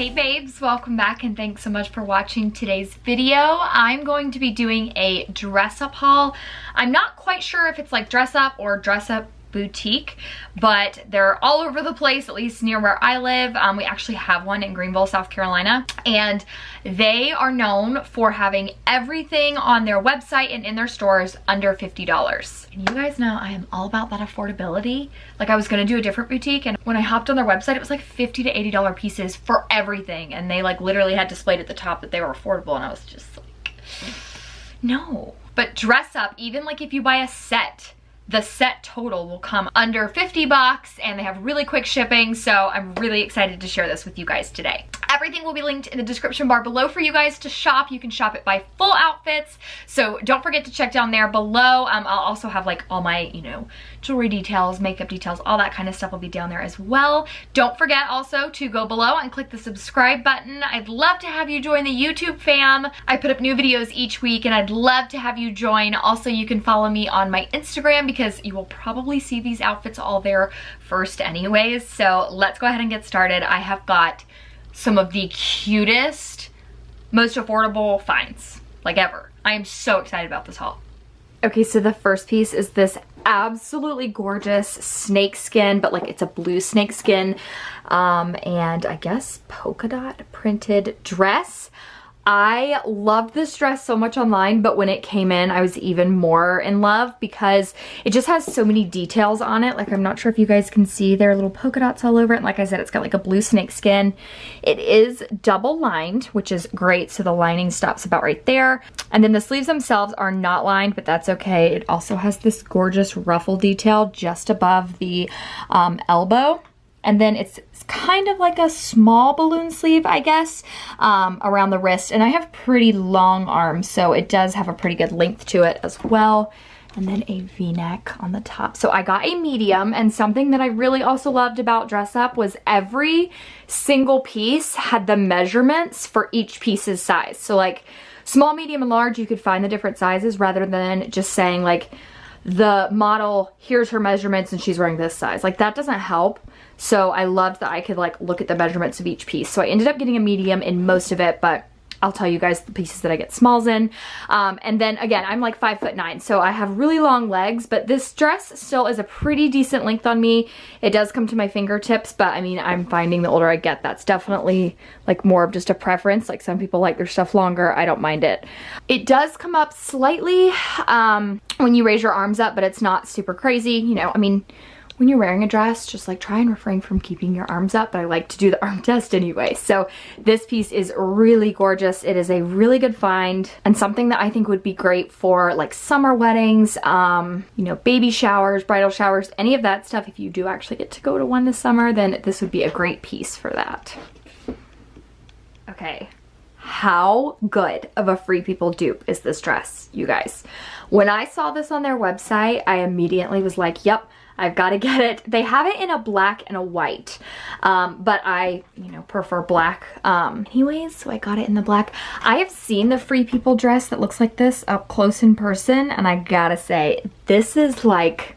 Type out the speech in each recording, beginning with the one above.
Hey babes, welcome back and thanks so much for watching today's video. I'm going to be doing a dress up haul. I'm not quite sure if it's like dress up or dress up boutique, but they're all over the place, at least near where I live. We actually have one in Greenville, South Carolina, and they are known for having everything on their website and in their stores under $50. And you guys know I am all about that affordability. Like, I was gonna do a different boutique, and when I hopped on their website, it was like $50 to $80 pieces for everything, and they like literally had displayed at the top that they were affordable, and I was just like, no. But dress up, even like if you buy a set, the set total will come under 50 bucks, and they have really quick shipping, so I'm really excited to share this with you guys today. Everything will be linked in the description bar below for you guys to shop. You can shop it by full outfits, so don't forget to check down there below. I'll also have like all my, you know, jewelry details, makeup details, all that kind of stuff will be down there as well. Don't forget also to go below and click the subscribe button. I'd love to have you join the YouTube fam. I put up new videos each week, and I'd love to have you join. Also, you can follow me on my Instagram because you will probably see these outfits all there first anyways. So let's go ahead and get started. I have got some of the cutest, most affordable finds like ever. I am so excited about this haul. Okay, so the first piece is this absolutely gorgeous snakeskin, but like it's a blue snakeskin, and I guess polka dot printed dress. I loved this dress so much online, but when it came in, I was even more in love because it just has so many details on it. Like, I'm not sure if you guys can see, there are little polka dots all over it. And like I said, it's got like a blue snakeskin. It is double lined, which is great. So the lining stops about right there. And then the sleeves themselves are not lined, but that's okay. It also has this gorgeous ruffle detail just above the elbow. And then it's kind of like a small balloon sleeve, I guess, around the wrist. And I have pretty long arms, so it does have a pretty good length to it as well. And then a V-neck on the top. So I got a medium, and something that I really also loved about Dress Up was every single piece had the measurements for each piece's size. So like small, medium, and large, you could find the different sizes rather than just saying like the model, here's her measurements and she's wearing this size. Like, that doesn't help. So I loved that I could like look at the measurements of each piece. So I ended up getting a medium in most of it, but I'll tell you guys the pieces that I get smalls in. And then again, I'm like 5'9", so I have really long legs, but this dress still is a pretty decent length on me. It does come to my fingertips, but I mean, I'm finding the older I get, that's definitely like more of just a preference. Like, some people like their stuff longer. I don't mind it. It does come up slightly when you raise your arms up, but it's not super crazy. You know, I mean, when you're wearing a dress, just like try and refrain from keeping your arms up, but I like to do the arm test anyway. So this piece is really gorgeous. It is a really good find, and something that I think would be great for like summer weddings, you know, baby showers, bridal showers, any of that stuff. If you do actually get to go to one this summer, then this would be a great piece for that. Okay. How good of a Free People dupe is this dress, you guys? When I saw this on their website, I immediately was like, yep, I've got to get it. They have it in a black and a white, but I, you know, prefer black anyways, so I got it in the black. I have seen the Free People dress that looks like this up close in person, and I gotta say, this is like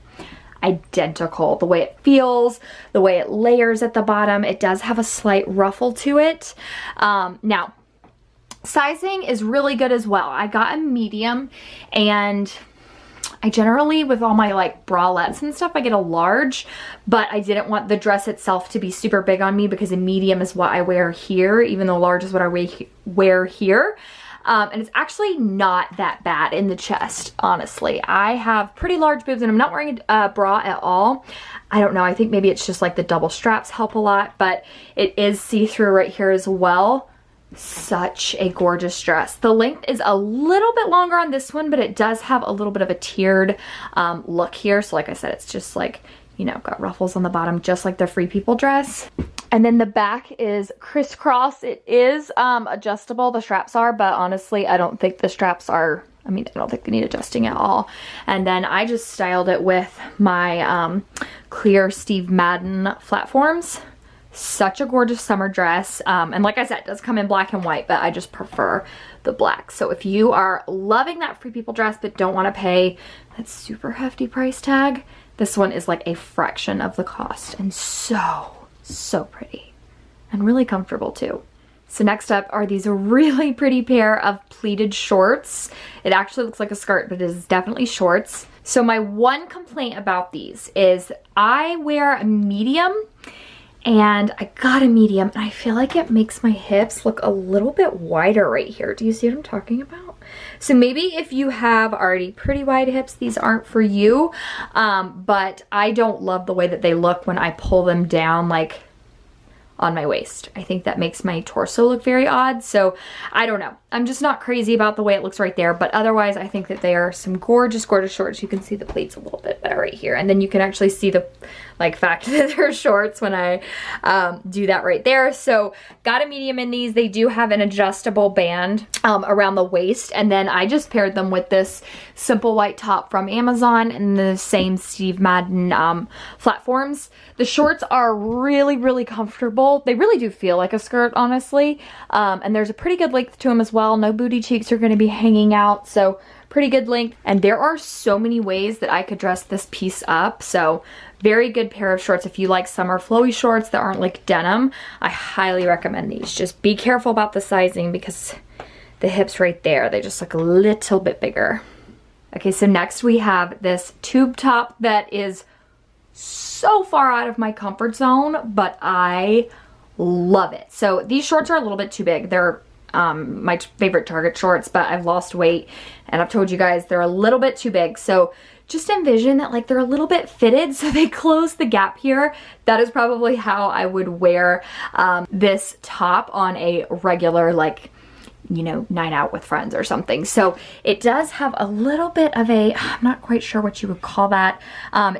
identical. The way it feels, the way it layers at the bottom. It does have a slight ruffle to it. Now, sizing is really good as well. I got a medium, and I generally, with all my like bralettes and stuff, I get a large, but I didn't want the dress itself to be super big on me because a medium is what I wear here, even though large is what I wear here. And it's actually not that bad in the chest, honestly. I have pretty large boobs, and I'm not wearing a bra at all. I don't know, I think maybe it's just like the double straps help a lot, but it is see-through right here as well. Such a gorgeous dress. The length is a little bit longer on this one, but it does have a little bit of a tiered look here. So like I said, it's just like, you know, got ruffles on the bottom, just like the Free People dress. And then the back is crisscross. It is adjustable, the straps are, but honestly, I don't think the straps are, I mean, I don't think they need adjusting at all. And then I just styled it with my clear Steve Madden platforms. Such a gorgeous summer dress, and like I said, it does come in black and white, but I just prefer the black. So if you are loving that Free People dress but don't want to pay that super hefty price tag, this one is like a fraction of the cost, and so pretty and really comfortable too. So next up are these really pretty pair of pleated shorts. It actually looks like a skirt, but it is definitely shorts. So my one complaint about these is I wear a medium, and I got a medium, and I feel like it makes my hips look a little bit wider right here. Do you see what I'm talking about? So maybe if you have already pretty wide hips, these aren't for you, but I don't love the way that they look when I pull them down like on my waist. I think that makes my torso look very odd, so I don't know. I'm just not crazy about the way it looks right there, but otherwise I think that they are some gorgeous, gorgeous shorts. You can see the pleats a little bit better right here, and then you can actually see the fact that they're shorts when I do that right there. So got a medium in these. They do have an adjustable band around the waist, and then I just paired them with this simple white top from Amazon and the same Steve Madden platforms. The shorts are really, really comfortable. They really do feel like a skirt, honestly, and there's a pretty good length to them as well. No booty cheeks are going to be hanging out, so pretty good length. And there are so many ways that I could dress this piece up, so very good pair of shorts. If you like summer flowy shorts that aren't like denim, I highly recommend these. Just be careful about the sizing because the hips right there, they just look a little bit bigger. Okay, so next we have this tube top that is so far out of my comfort zone, but I love it. So these shorts are a little bit too big. They're my favorite Target shorts, but I've lost weight and I've told you guys they're a little bit too big. So just envision that like they're a little bit fitted, so they close the gap here. That is probably how I would wear this top on a regular, like, you know, night out with friends or something. So it does have a little bit of a, I'm not quite sure what you would call that,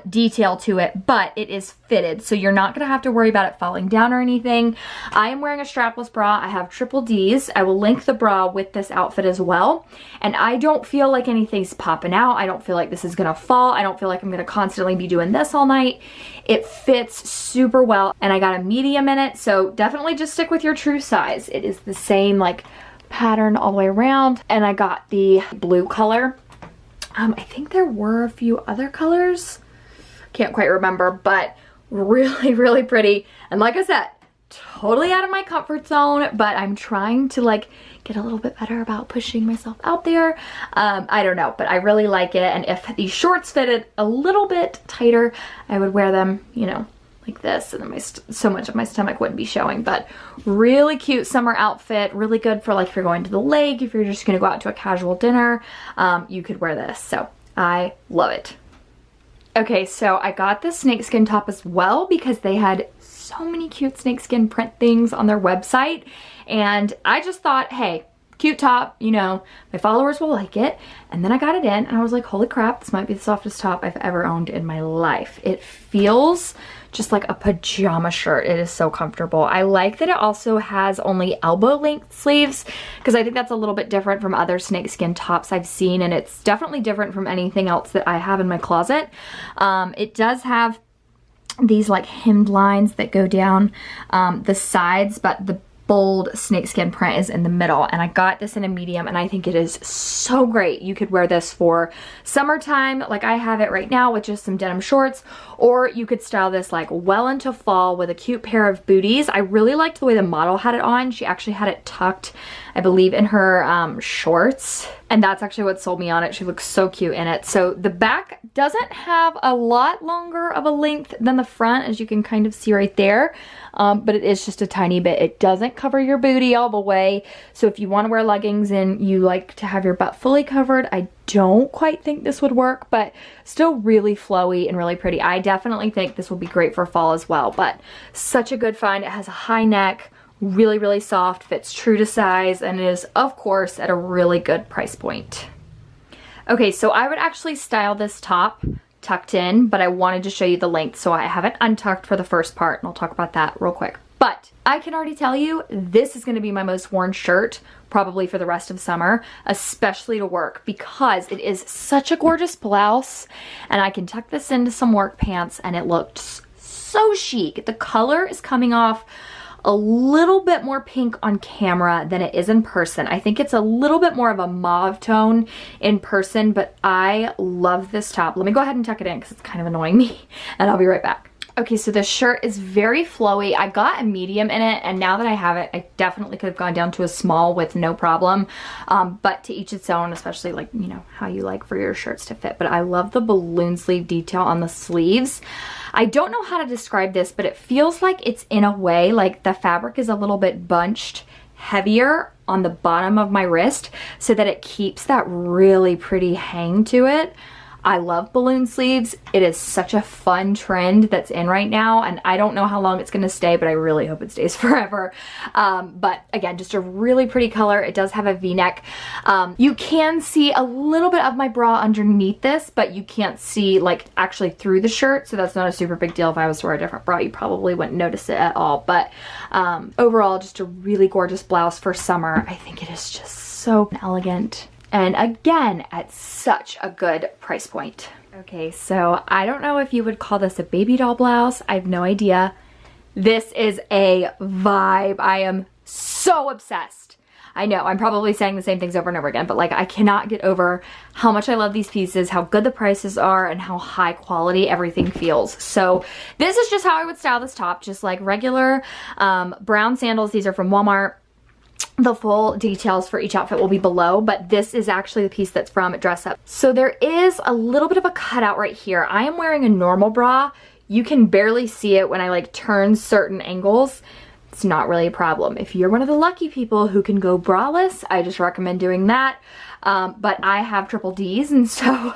detail to it, but it is fitted, so you're not gonna have to worry about it falling down or anything. I am wearing a strapless bra. I have triple Ds. I will link the bra with this outfit as well, and I don't feel like anything's popping out. I don't feel like this is gonna fall. I don't feel like I'm gonna constantly be doing this all night. It fits super well, and I got a medium in it, so definitely just stick with your true size. It is the same like pattern all the way around, and I got the blue color. I think there were a few other colors, can't quite remember, but really, really pretty. And like I said, totally out of my comfort zone, but I'm trying to like get a little bit better about pushing myself out there. I don't know, but I really like it. And if these shorts fitted a little bit tighter, I would wear them, you know, like this, and then so much of my stomach wouldn't be showing. But really cute summer outfit, really good for like if you're going to the lake, if you're just gonna go out to a casual dinner, you could wear this. So I love it. Okay, so I got the snakeskin top as well because they had so many cute snakeskin print things on their website, and I just thought, hey, cute top, you know, my followers will like it. And then I got it in and I was like, holy crap, this might be the softest top I've ever owned in my life. It feels just like a pajama shirt. It is so comfortable. I like that it also has only elbow length sleeves because I think that's a little bit different from other snakeskin tops I've seen, and it's definitely different from anything else that I have in my closet. It does have these like hemmed lines that go down the sides, but the bold snakeskin print is in the middle, and I got this in a medium, and I think it is so great. You could wear this for summertime like I have it right now with just some denim shorts, or you could style this like well into fall with a cute pair of booties. I really liked the way the model had it on. She actually had it tucked, I believe, in her shorts, and that's actually what sold me on it. She looks so cute in it. So the back doesn't have a lot longer of a length than the front, as you can kind of see right there, but it is just a tiny bit. It doesn't cover your booty all the way, so if you want to wear leggings and you like to have your butt fully covered, I don't quite think this would work, but still really flowy and really pretty. I definitely think this will be great for fall as well, but such a good find. It has a high neck, really, really soft, fits true to size, and is, of course, at a really good price point. Okay, so I would actually style this top tucked in, but I wanted to show you the length, so I have it untucked for the first part, and I'll talk about that real quick. But I can already tell you, this is going to be my most worn shirt, probably for the rest of summer, especially to work, because it is such a gorgeous blouse, and I can tuck this into some work pants, and it looks so chic. The color is coming off a little bit more pink on camera than it is in person. I think it's a little bit more of a mauve tone in person, but I love this top. Let me go ahead and tuck it in because it's kind of annoying me, and I'll be right back. Okay, so the shirt is very flowy. I got a medium in it, and now that I have it, I definitely could have gone down to a small with no problem. But to each its own, especially like, you know, how you like for your shirts to fit. But I love the balloon sleeve detail on the sleeves. I don't know how to describe this, but it feels like it's in a way like the fabric is a little bit bunched heavier on the bottom of my wrist so that it keeps that really pretty hang to it. I love balloon sleeves. It is such a fun trend that's in right now, and I don't know how long it's gonna stay, but I really hope it stays forever. But again, just a really pretty color. It does have a V-neck. You can see a little bit of my bra underneath this, but you can't see like actually through the shirt, so that's not a super big deal. If I was to wear a different bra, you probably wouldn't notice it at all. But overall, just a really gorgeous blouse for summer. I think it is just so elegant. And again, at such a good price point. Okay, so I don't know if you would call this a baby doll blouse. I have no idea. This is a vibe. I am so obsessed. I know, I'm probably saying the same things over and over again, but like I cannot get over how much I love these pieces, how good the prices are, and how high quality everything feels. So this is just how I would style this top, just like regular brown sandals. These are from Walmart. The full details for each outfit will be below, but this is actually the piece that's from Dress Up. So there is a little bit of a cutout right here. I am wearing a normal bra. You can barely see it when I like turn certain angles. It's not really a problem. If you're one of the lucky people who can go braless, I just recommend doing that. But I have triple Ds, and so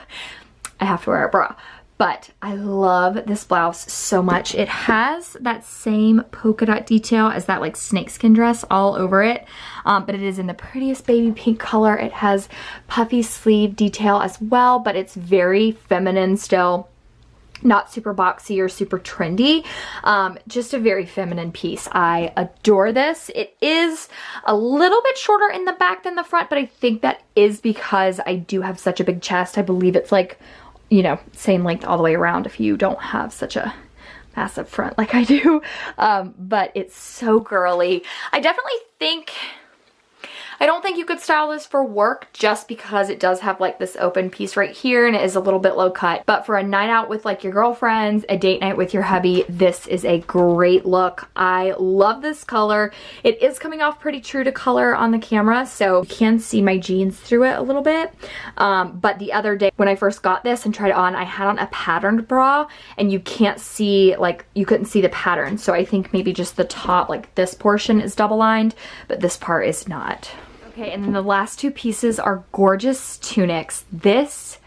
I have to wear a bra. But I love this blouse so much. It has that same polka dot detail as that like snakeskin dress all over it. But it is in the prettiest baby pink color. It has puffy sleeve detail as well, but it's very feminine still. Not super boxy or super trendy. Just a very feminine piece. I adore this. It is a little bit shorter in the back than the front, but I think that is because I do have such a big chest. I believe it's like, you know, same length all the way around if you don't have such a massive front like I do. But it's so girly. I definitely think, I don't think you could style this for work just because it does have like this open piece right here and it is a little bit low cut. But for a night out with like your girlfriends, a date night with your hubby, this is a great look. I love this color. It is coming off pretty true to color on the camera, so you can see my jeans through it a little bit. But the other day when I first got this and tried it on, I had on a patterned bra and you can't see, like you couldn't see the pattern. So I think maybe just the top, like this portion is double lined, but this part is not. Okay, and then the last two pieces are gorgeous tunics. This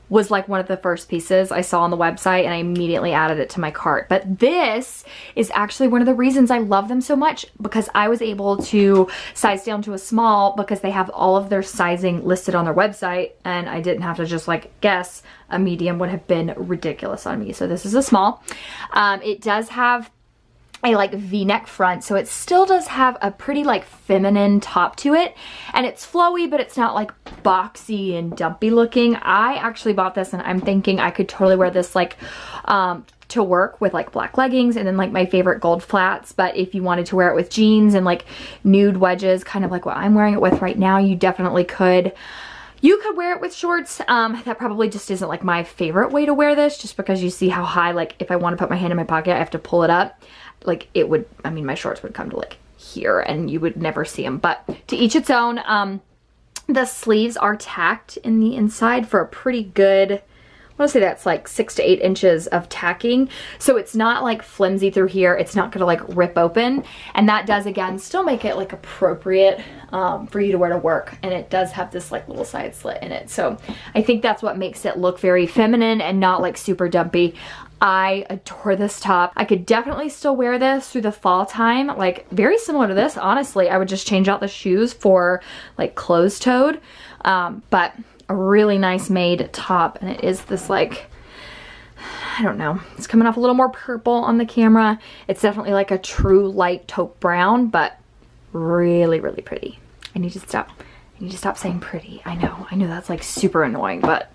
was like one of the first pieces I saw on the website and I immediately added it to my cart. But this is actually one of the reasons I love them so much, because I was able to size down to a small because they have all of their sizing listed on their website and I didn't have to just like guess. A medium would have been ridiculous on me. So this is a small. It does have a like V-neck front, so it still does have a pretty like feminine top to it, and it's flowy, but it's not like boxy and dumpy looking. I actually bought this and I'm thinking I could totally wear this like to work with like black leggings and then like my favorite gold flats. But if you wanted to wear it with jeans and like nude wedges, kind of like what I'm wearing it with right now, you definitely could. You could wear it with shorts. That probably just isn't like my favorite way to wear this, just because you see how high, like if I want to put my hand in my pocket, I have to pull it up. Like it would, I mean, my shorts would come to like here and you would never see them, but to each its own. The sleeves are tacked in the inside for a pretty good, I want to say that's like 6 to 8 inches of tacking. So it's not like flimsy through here. It's not gonna like rip open. And that does again, still make it like appropriate for you to wear to work. And it does have this like little side slit in it. So I think that's what makes it look very feminine and not like super dumpy. I adore this top. I could definitely still wear this through the fall time, like very similar to this, honestly. I would just change out the shoes for like closed-toed, but a really nice made top. And it is this like, I don't know, it's coming off a little more purple on the camera. It's definitely like a true light taupe brown, but really, really pretty. I need to stop saying pretty. I know that's like super annoying, but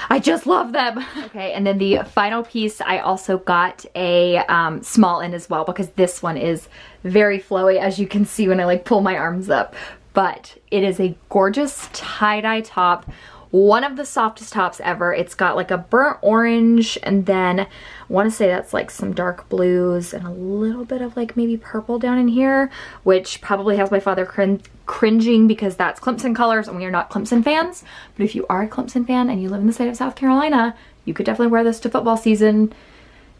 I just love them. Okay, and then the final piece, I also got a small in as well, because this one is very flowy, as you can see when I like pull my arms up. But it is a gorgeous tie-dye top one of the softest tops ever. It's got like a burnt orange, and then I want to say that's like some dark blues and a little bit of like maybe purple down in here, which probably has my father cringing because that's Clemson colors and we are not Clemson fans. But if you are a Clemson fan and you live in the state of South Carolina, you could definitely wear this to football season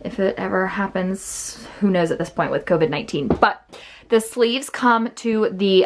if it ever happens. Who knows at this point with COVID-19. But the sleeves come to the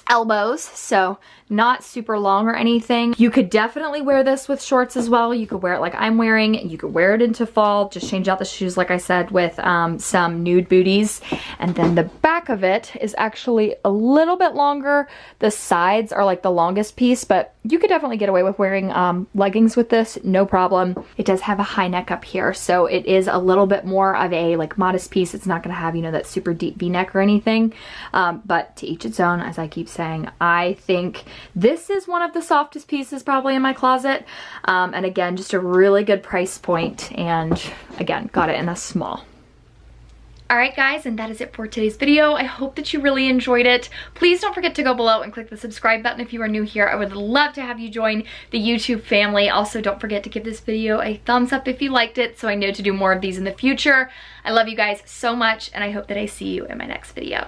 elbows, so not super long or anything. You could definitely wear this with shorts as well. You could wear it like I'm wearing. You could wear it into fall. Just change out the shoes, like I said, with some nude booties. And then the back of it is actually a little bit longer. The sides are like the longest piece, but you could definitely get away with wearing leggings with this, no problem. It does have a high neck up here, so it is a little bit more of a like modest piece. It's not gonna have, you know, that super deep V-neck or anything, but to each its own, as I keep saying. I think this is one of the softest pieces probably in my closet, and again, just a really good price point, and again, got it in a small. Alright guys, and that is it for today's video. I hope that you really enjoyed it. Please don't forget to go below and click the subscribe button if you are new here. I would love to have you join the YouTube family. Also, don't forget to give this video a thumbs up if you liked it so I know to do more of these in the future. I love you guys so much, and I hope that I see you in my next video.